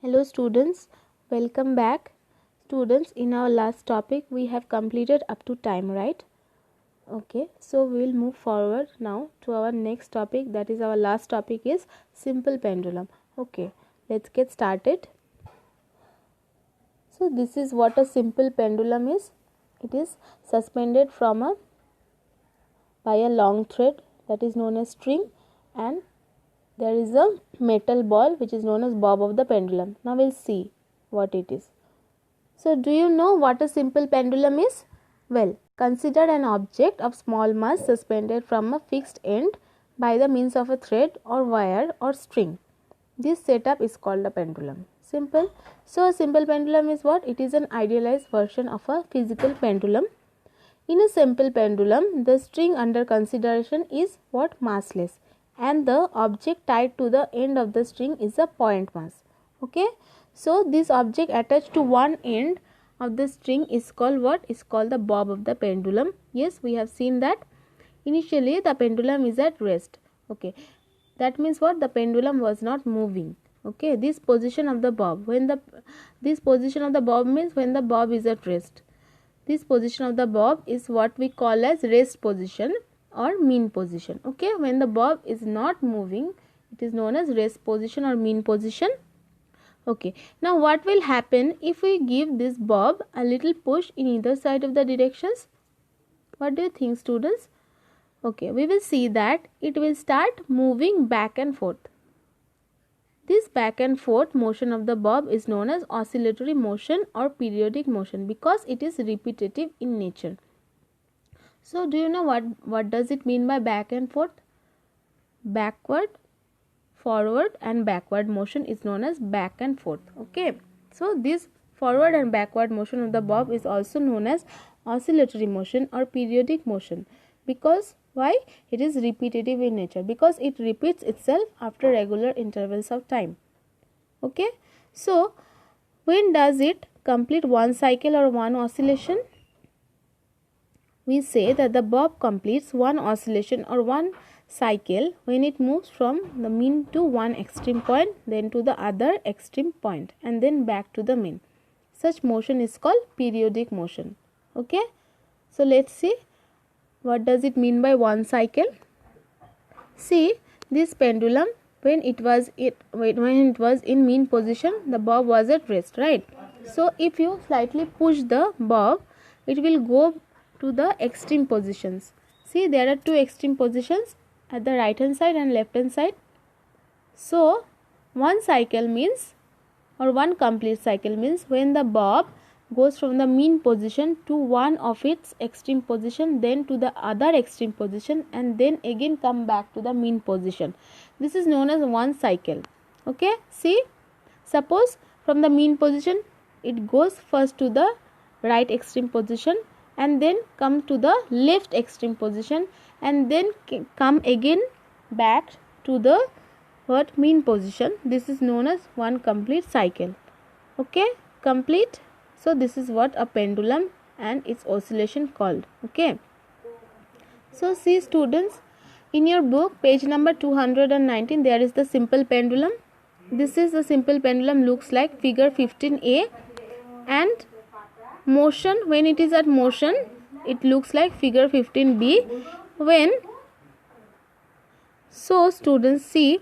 Hello students, welcome back. Students, in our last topic we have completed up to time, right? Okay, so we will move forward now to our next topic, that is our last topic is simple pendulum. Okay, let's get started. So this is what a simple pendulum is. It is suspended by a long thread that is known as string, and there is a metal ball which is known as bob of the pendulum. Now we'll see what it is. So do you know what a simple pendulum is? Well, consider an object of small mass suspended from a fixed end by the means of a thread or wire or string. This setup is called a pendulum. Simple. So a simple pendulum is what? It is an idealized version of a physical pendulum. In a simple pendulum, the string under consideration is what? Massless, and the object tied to the end of the string is a point mass. Okay, so this object attached to one end of the string is called what? Is called the bob of the pendulum. Yes, we have seen that initially the pendulum is at rest. Okay, that means what? The pendulum was not moving. Okay, this position of the bob, this position of the bob means when the bob is at rest. This position of the bob is what we call as rest position or mean position. Okay, when the bob is not moving, it is known as rest position or mean position. Okay, now what will happen if we give this bob a little push in either side of the directions? What do you think, students? Okay, we will see that it will start moving back and forth. This back and forth motion of the bob is known as oscillatory motion or periodic motion because it is repetitive in nature. So do you know what does it mean by back and forth? Backward, forward and backward motion is known as back and forth. Okay, so this forward and backward motion of the bob is also known as oscillatory motion or periodic motion. Because why? It is repetitive in nature, because it repeats itself after regular intervals of time. Okay, so when does it complete one cycle or one oscillation? We say that the bob completes one oscillation or one cycle when it moves from the mean to one extreme point, then to the other extreme point, and then back to the mean. Such motion is called periodic motion. Okay, so let's see what does it mean by one cycle. See, this pendulum, when it was in mean position, the bob was at rest, right? So if you slightly push the bob, it will go to the extreme positions. See, there are two extreme positions at the right hand side and left hand side. So one cycle means, or one complete cycle means, when the bob goes from the mean position to one of its extreme position, then to the other extreme position, and then again come back to the mean position. This is known as one cycle. Okay, see, suppose from the mean position it goes first to the right extreme position and then come to the left extreme position and then come again back to the mean position. This is known as one complete cycle. Okay, complete. So this is what a pendulum and its oscillation called. Okay, so see students, in your book page number 219 there is the simple pendulum. This is the simple pendulum, looks like figure 15a, and motion, when it is at motion it looks like figure 15b. When, so students see,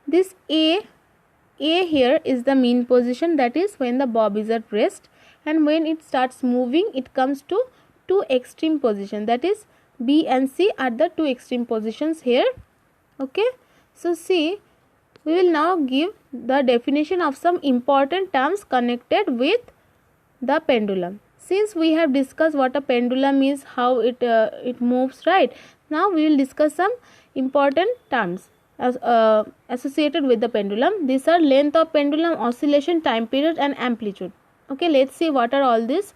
this A here is the mean position, that is when the bob is at rest, and when it starts moving it comes to two extreme position, that is B and C are the two extreme positions here. Okay, so see, we will now give the definition of some important terms connected with the pendulum. Since we have discussed what a pendulum is, how it moves, right? Now we will discuss some important terms associated with the pendulum. These are length of pendulum, oscillation, time period and amplitude. Okay, let's see what are all these.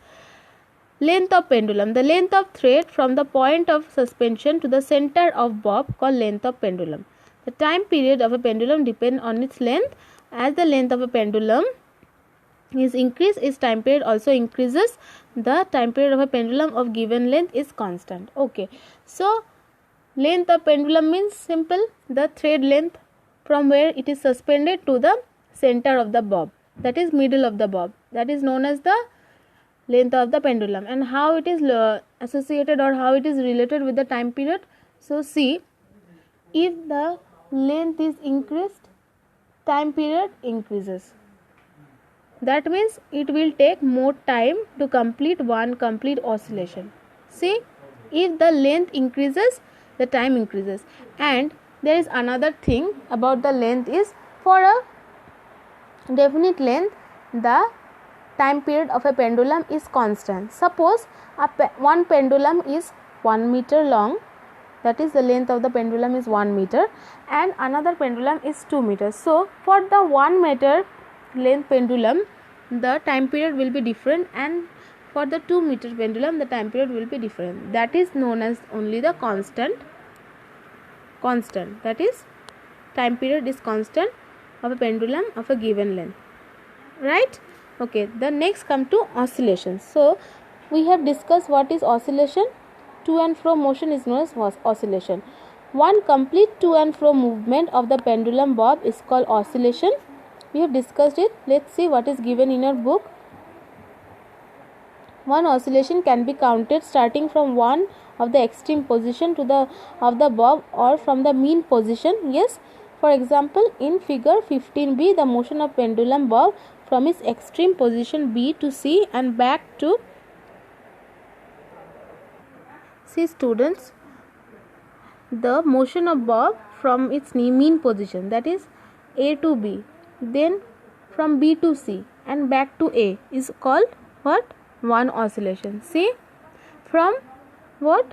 Length of pendulum, the length of thread from the point of suspension to the center of bob called length of pendulum. The time period of a pendulum depends on its length. As the length of a pendulum is increased, its time period also increases. The time period of a pendulum of given length is constant. Okay, so length of pendulum means simple, the thread length from where it is suspended to the center of the bob, that is middle of the bob, that is known as the length of the pendulum. And how it is associated or how it is related with the time period. So see, if the length is increased, time period increases. That means it will take more time to complete one complete oscillation. See, if the length increases, the time increases. And there is another thing about the length is, for a definite length, the time period of a pendulum is constant. Suppose one pendulum is 1 meter long, that is the length of the pendulum is 1 meter, and another pendulum is 2 meters. So for the 1 meter length pendulum, the time period will be different, and for the 2 meter pendulum, the time period will be different. That is known as only the constant, that is time period is constant of a pendulum of a given length, right? Okay, the next come to oscillation. So we have discussed what is oscillation. To and fro motion is known as oscillation. One complete to and fro movement of the pendulum bob is called oscillation. We have discussed it. Let's see what is given in your book. One oscillation can be counted starting from one of the extreme position to the of the bob or from the mean position. Yes, for example, in figure 15b, the motion of pendulum bob from its extreme position B to C and back to C. Students, the motion of bob from its mean position, that is A to B, then from B to C and back to A, is called what? One oscillation. See, from what?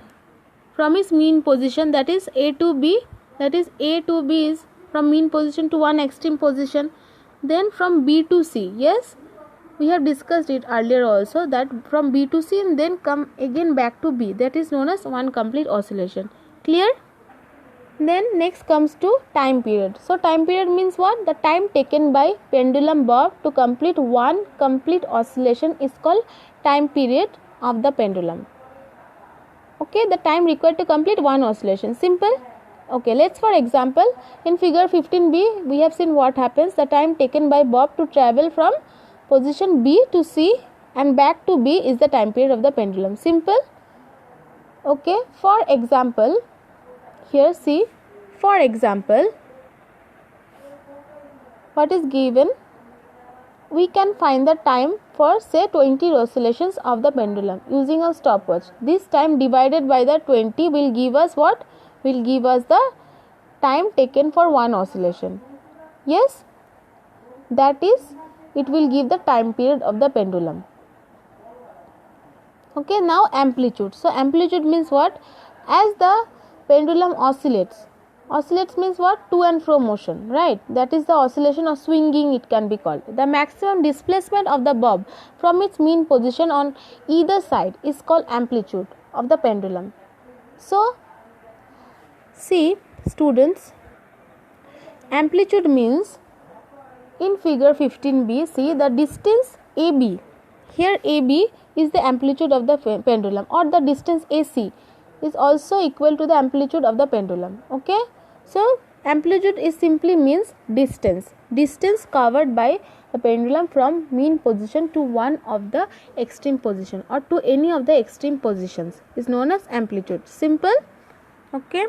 From its mean position, that is A to B, that is A to B is from mean position to one extreme position, then from B to C. Yes, we have discussed it earlier also, that from B to C and then come again back to B, that is known as one complete oscillation. Clear? Then next comes to time period. So time period means what? The time taken by pendulum bob to complete one complete oscillation is called time period of the pendulum. Okay, the time required to complete one oscillation. Simple. Okay, let's for example, in figure 15b, we have seen what happens. The time taken by bob to travel from position B to C and back to B is the time period of the pendulum. Simple. Okay, for example, here see, for example, what is given, we can find the time for say 20 oscillations of the pendulum using a stopwatch. This time divided by the 20 will give us what? Will give us the time taken for one oscillation. Yes, that is, it will give the time period of the pendulum. Okay, now amplitude. So amplitude means what? As the pendulum oscillates means what? To and fro motion, right? That is the oscillation or swinging, it can be called. The maximum displacement of the bob from its mean position on either side is called amplitude of the pendulum. So see, students, amplitude means, in figure 15b, see the distance AB. Here AB is the amplitude of the pendulum, or the distance AC is also equal to the amplitude of the pendulum. Okay, so amplitude is simply means distance covered by the pendulum from mean position to one of the extreme position or to any of the extreme positions is known as amplitude. Simple. Okay.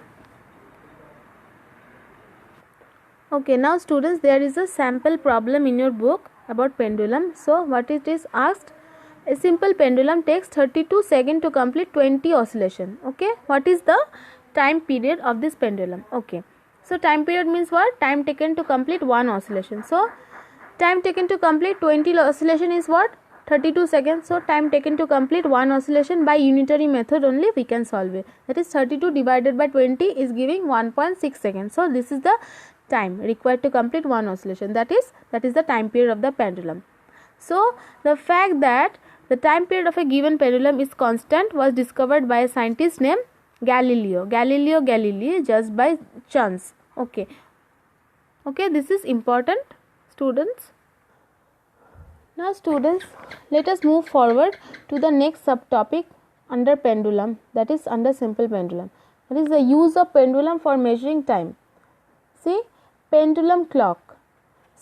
Okay, now students, there is a sample problem in your book about pendulum. So what it is asked, a simple pendulum takes 32 seconds to complete 20 oscillation. Okay, what is the time period of this pendulum? Okay, so time period means what? Time taken to complete one oscillation. So time taken to complete 20 oscillation is what? 32 seconds. So time taken to complete one oscillation by unitary method only we can solve it. That is 32 divided by 20 is giving 1.6 seconds. So this is the time required to complete one oscillation. That is the time period of the pendulum. So the fact that the time period of a given pendulum is constant was discovered by a scientist named Galileo Galilei, just by chance. Okay, this is important, students. Now students, let us move forward to the next subtopic under pendulum, that is under simple pendulum. That is the use of pendulum for measuring time. See, pendulum clock.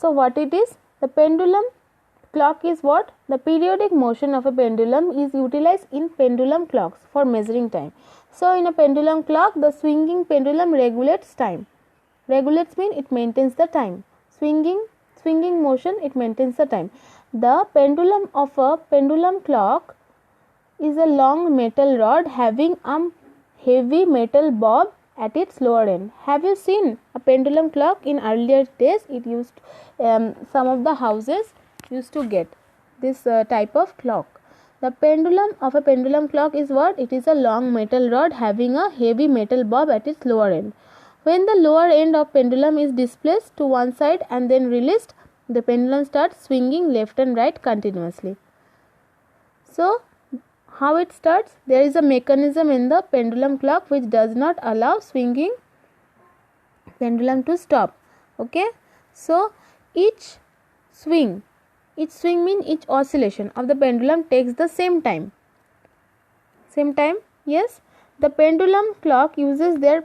So what it is? The pendulum clock is what? The periodic motion of a pendulum is utilized in pendulum clocks for measuring time. So in a pendulum clock, the swinging pendulum regulates time. Regulates means it maintains the time. Swinging motion, it maintains the time. The pendulum of a pendulum clock is a long metal rod having a heavy metal bob at its lower end. Have you seen a pendulum clock in earlier days? It used some of the houses used to get this type of clock. The pendulum of a pendulum clock is what? It is a long metal rod having a heavy metal bob at its lower end. When the lower end of pendulum is displaced to one side and then released, the pendulum starts swinging left and right continuously. So how it starts? There is a mechanism in the pendulum clock which does not allow swinging pendulum to stop. Okay, so each swing means each oscillation of the pendulum takes the same time. Yes. The pendulum clock uses their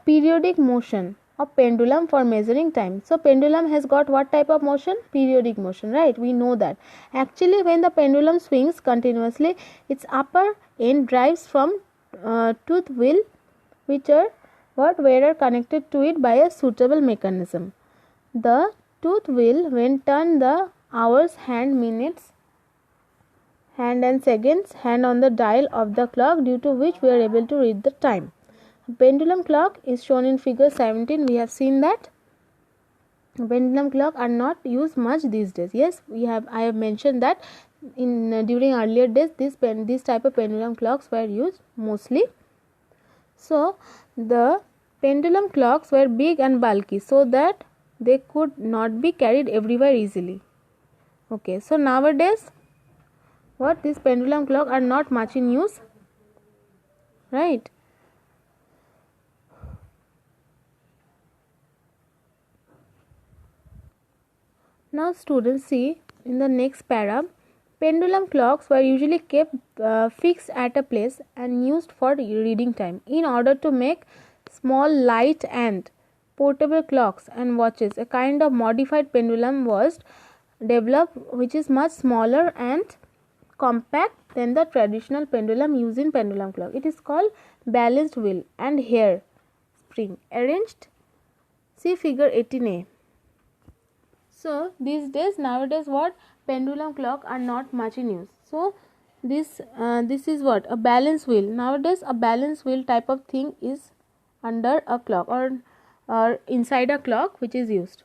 periodic motion of pendulum for measuring time. So pendulum has got what type of motion? Periodic motion, right? We know that. Actually, when the pendulum swings continuously, its upper end drives from tooth wheel, which are were connected to it by a suitable mechanism. The tooth wheel, when turned, the hours, hand, minutes, hand and seconds, hand on the dial of the clock, due to which we are able to read the time. A pendulum clock is shown in figure 17. We have seen that pendulum clock are not used much these days. Yes, I have mentioned that in during earlier days this type of pendulum clocks were used mostly. So the pendulum clocks were big and bulky so that they could not be carried everywhere easily. Okay, so nowadays these pendulum clock are not much in use, right? Now students, see in the next para, pendulum clocks were usually kept fixed at a place and used for reading time. In order to make small, light and portable clocks and watches, a kind of modified pendulum was developed which is much smaller and compact than the traditional pendulum used in pendulum clock. It is called balanced wheel and hair spring arranged. See figure 18a. So these days, nowadays, pendulum clock are not much in use. So this is a balance wheel. Nowadays a balance wheel type of thing is under a clock or inside a clock which is used.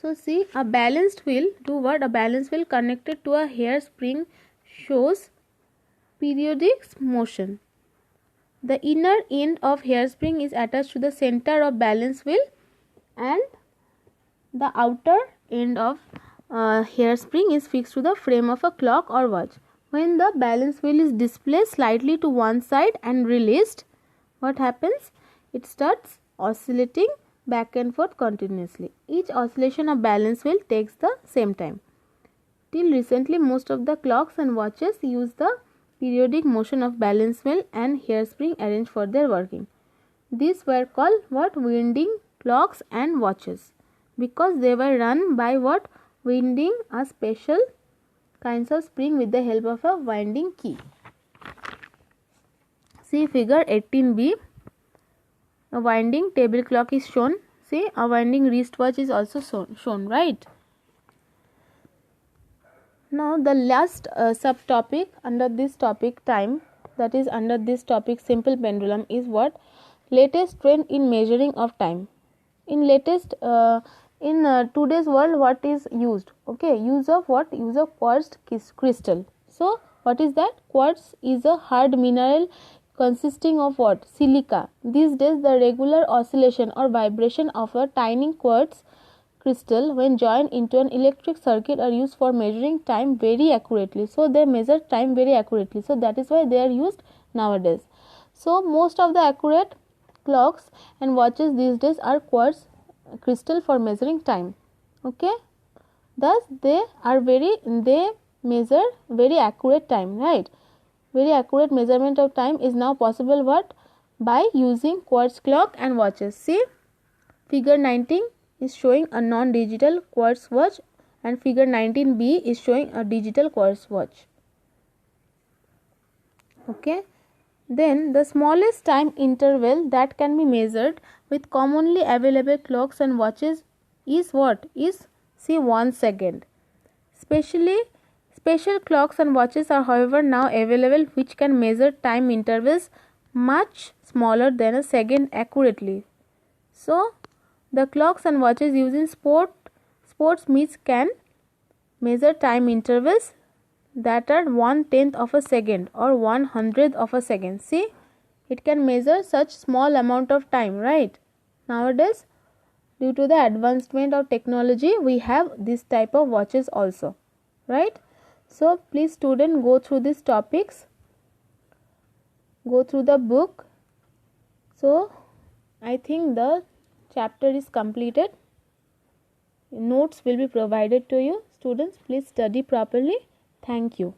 So see, a balanced wheel do what? A balanced wheel connected to a hair spring shows periodic motion. The inner end of hairspring is attached to the center of balance wheel and the outer end of hairspring is fixed to the frame of a clock or watch. When the balance wheel is displaced slightly to one side and released, what happens? It starts oscillating back and forth continuously. Each oscillation of balance wheel takes the same time. Till recently, most of the clocks and watches use the periodic motion of balance wheel and hairspring arranged for their working. These were called winding clocks and watches, because they were run by winding a special kinds of spring with the help of a winding key. See figure 18b. A winding table clock is shown. See, a winding wristwatch is also shown, right? Now the last subtopic under this topic time, that is under this topic simple pendulum, is latest trend in measuring of time. In latest in today's world, what is used? Okay, use of quartz crystal. So what is that? Quartz is a hard mineral consisting of silica. These days the regular oscillation or vibration of a tiny quartz crystal when joined into an electric circuit are used for measuring time very accurately. So they measure time very accurately. So that is why they are used nowadays. So most of the accurate clocks and watches these days are quartz crystal for measuring time. Okay, thus they measure very accurate time, right? Very accurate measurement of time is now possible by using quartz clock and watches. See figure 19 is showing a non-digital quartz watch and figure 19b is showing a digital quartz watch. Okay. Then the smallest time interval that can be measured with commonly available clocks and watches is what? Is 1 second. Special clocks and watches are however now available which can measure time intervals much smaller than a second accurately. So, the clocks and watches used in sports meets can measure time intervals that are 1/10 of a second or 1/100th of a second. See, it can measure such small amount of time, right? Nowadays, due to the advancement of technology, we have this type of watches also, right? So, please student, go through these topics, go through the book. So, I think the chapter is completed. Notes will be provided to you. Students, please study properly. Thank you.